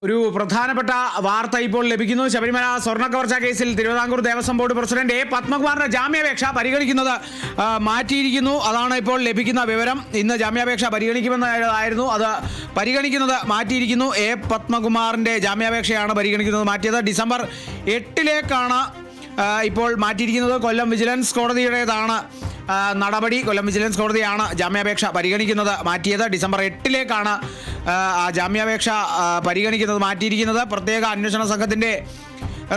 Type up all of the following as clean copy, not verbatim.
ഒരു പ്രധാനപ്പെട്ട വാർത്ത ഇപ്പോൾ ലഭിക്കുന്നു. ശബരിമല സ്വർണ്ണ കവർച്ച കേസിൽ Thiruvithamkoor Devaswom board president A പത്മകുമാറിന്റെ ജാമ്യാപേക്ഷ പരിഗണിക്കുന്നത് മാറ്റിയിരിക്കുന്നു. അതാണ് ഇപ്പോൾ ലഭിക്കുന്ന വിവരം. ഇന്ന് ജാമ്യാപേക്ഷ പരിഗണിക്കുമെന്നായിരുന്നു, അത് പരിഗണിക്കുന്നത് മാറ്റിയിരിക്കുന്നു. എ പത്മകുമാറിന്റെ ജാമ്യാപേക്ഷയാണ് പരിഗണിക്കുന്നത് മാറ്റിയത്. ഡിസംബർ 8 ഇപ്പോൾ മാറ്റിയിരിക്കുന്നത്. കൊല്ലം വിജിലൻസ് കോടതിയുടേതാണ് നടപടി. കൊല്ലം വിജിലൻസ് കോടതിയാണ് ജാമ്യാപേക്ഷ പരിഗണിക്കുന്നത് മാറ്റിയത്. ഡിസംബർ 8 ആ ജാമ്യാപേക്ഷ പരിഗണിക്കുന്നത് മാറ്റിയിരിക്കുന്നത്. പ്രത്യേക അന്വേഷണ സംഘത്തിൻ്റെ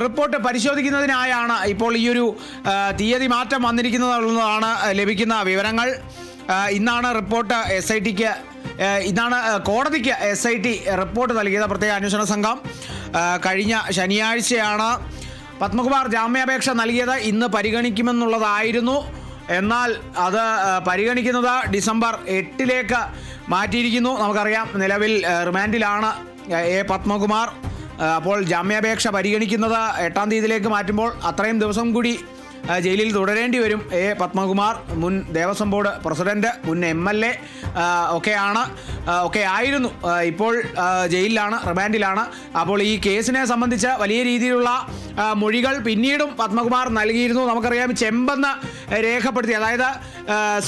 റിപ്പോർട്ട് പരിശോധിക്കുന്നതിനായാണ് ഇപ്പോൾ ഈയൊരു തീയതി മാറ്റം വന്നിരിക്കുന്നതെന്നുള്ളതാണ് ലഭിക്കുന്ന വിവരങ്ങൾ. ഇന്നാണ് റിപ്പോർട്ട് ഇന്നാണ് കോടതിക്ക് SIT റിപ്പോർട്ട് നൽകിയത്. പ്രത്യേക അന്വേഷണ സംഘം കഴിഞ്ഞ ശനിയാഴ്ചയാണ് പത്മകുമാർ ജാമ്യാപേക്ഷ നൽകിയത്. ഇന്ന് പരിഗണിക്കുമെന്നുള്ളതായിരുന്നു. എന്നാൽ അത് പരിഗണിക്കുന്നത് ഡിസംബർ 8 മാറ്റിയിരിക്കുന്നു. നമുക്കറിയാം, നിലവിൽ റിമാൻഡിലാണ് എ പത്മകുമാർ. അപ്പോൾ ജാമ്യാപേക്ഷ പരിഗണിക്കുന്നത് 8 തീയതിയിലേക്ക് മാറ്റുമ്പോൾ അത്രയും ദിവസം കൂടി ജയിലിൽ തുടരേണ്ടി വരും. എ പത്മകുമാർ മുൻ ദേവസ്വം ബോർഡ് പ്രസിഡന്റ്, മുൻ MLA ഒക്കെ ആയിരുന്നു. ഇപ്പോൾ ജയിലിലാണ്, റിമാൻഡിലാണ്. അപ്പോൾ ഈ കേസിനെ സംബന്ധിച്ച് വലിയ രീതിയിലുള്ള മൊഴികൾ പിന്നീടും പത്മകുമാർ നൽകിയിരുന്നു. നമുക്കറിയാം, ചെമ്പെന്ന് രേഖപ്പെടുത്തി, അതായത്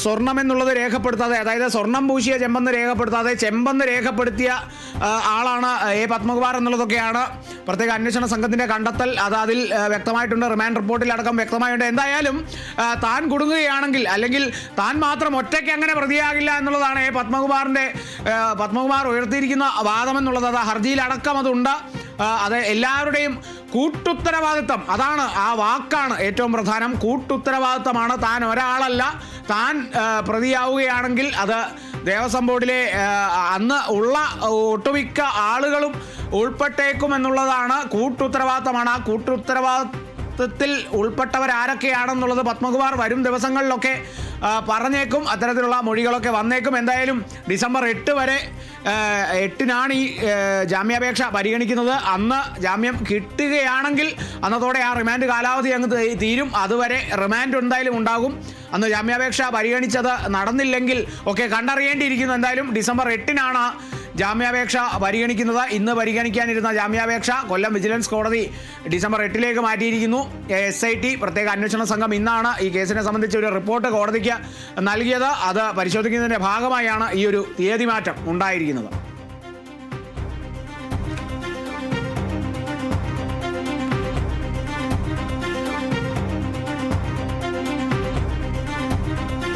സ്വർണ്ണമെന്നുള്ളത് രേഖപ്പെടുത്താതെ, അതായത് സ്വർണം പൂശിയ ചെമ്പെന്ന് രേഖപ്പെടുത്താതെ ചെമ്പെന്ന് രേഖപ്പെടുത്തിയ ആളാണ് എ പത്മകുമാർ എന്നുള്ളതൊക്കെയാണ് പ്രത്യേക അന്വേഷണ സംഘത്തിൻ്റെ കണ്ടെത്തൽ. അതിൽ വ്യക്തമായിട്ടുണ്ട്, റിമാൻഡ് റിപ്പോർട്ടിലടക്കം വ്യക്തമായിട്ടുണ്ട്. എന്തായാലും താൻ കുടുങ്ങുകയാണെങ്കിൽ, അല്ലെങ്കിൽ താൻ മാത്രം ഒറ്റയ്ക്ക് അങ്ങനെ പ്രതിയാകില്ല എന്നുള്ളതാണ് എ പത്മകുമാർ ഉയർത്തിയിരിക്കുന്ന വാദമെന്നുള്ളത്. അത് ഹർജിയിലടക്കം അതുണ്ട്. അത് എല്ലാവരുടെയും കൂട്ടുത്തരവാദിത്തം, അതാണ്, ആ വാക്കാണ് ഏറ്റവും പ്രധാനം. കൂട്ടുത്തരവാദിത്തമാണ്. താൻ ഒരാളല്ല. താൻ പ്രതിയാവുകയാണെങ്കിൽ അത് ദേവസ്വം ബോർഡിലെ അന്ന് ഉള്ള ഒട്ടുമിക്ക ആളുകളും ഉൾപ്പെട്ടേക്കും എന്നുള്ളതാണ്. കൂട്ടുത്തരവാദിത്തമാണ്. ആ കൂട്ടുത്തരവാദിത്തത്തിൽ ഉൾപ്പെട്ടവരാരൊക്കെയാണെന്നുള്ളത് പത്മകുമാർ വരും ദിവസങ്ങളിലൊക്കെ പറഞ്ഞേക്കും. അത്തരത്തിലുള്ള മൊഴികളൊക്കെ വന്നേക്കും. എന്തായാലും ഡിസംബർ 8 ഈ ജാമ്യാപേക്ഷ പരിഗണിക്കുന്നത്. അന്ന് ജാമ്യം കിട്ടുകയാണെങ്കിൽ അന്നത്തോടെ ആ റിമാൻഡ് കാലാവധി അങ്ങ് തീരും. അതുവരെ റിമാൻഡ് എന്തായാലും ഉണ്ടാകും. അന്ന് ജാമ്യാപേക്ഷ പരിഗണിച്ചത് നടന്നില്ലെങ്കിൽ ഒക്കെ കണ്ടറിയേണ്ടിയിരിക്കുന്നു. എന്തായാലും ഡിസംബർ 8 ജാമ്യാപേക്ഷ പരിഗണിക്കുന്നത്. ഇന്ന് പരിഗണിക്കാനിരുന്ന ജാമ്യാപേക്ഷ കൊല്ലം വിജിലൻസ് കോടതി ഡിസംബർ 8 മാറ്റിയിരിക്കുന്നു. SIT പ്രത്യേക അന്വേഷണ സംഘം ഇന്നാണ് ഈ കേസിനെ സംബന്ധിച്ച് ഒരു റിപ്പോർട്ട് കോടതിക്ക് നൽകിയത്. അത് പരിശോധിക്കുന്നതിൻ്റെ ഭാഗമായാണ് ഈ ഒരു തീയതി മാറ്റം ഉണ്ടായിരിക്കുന്നത്.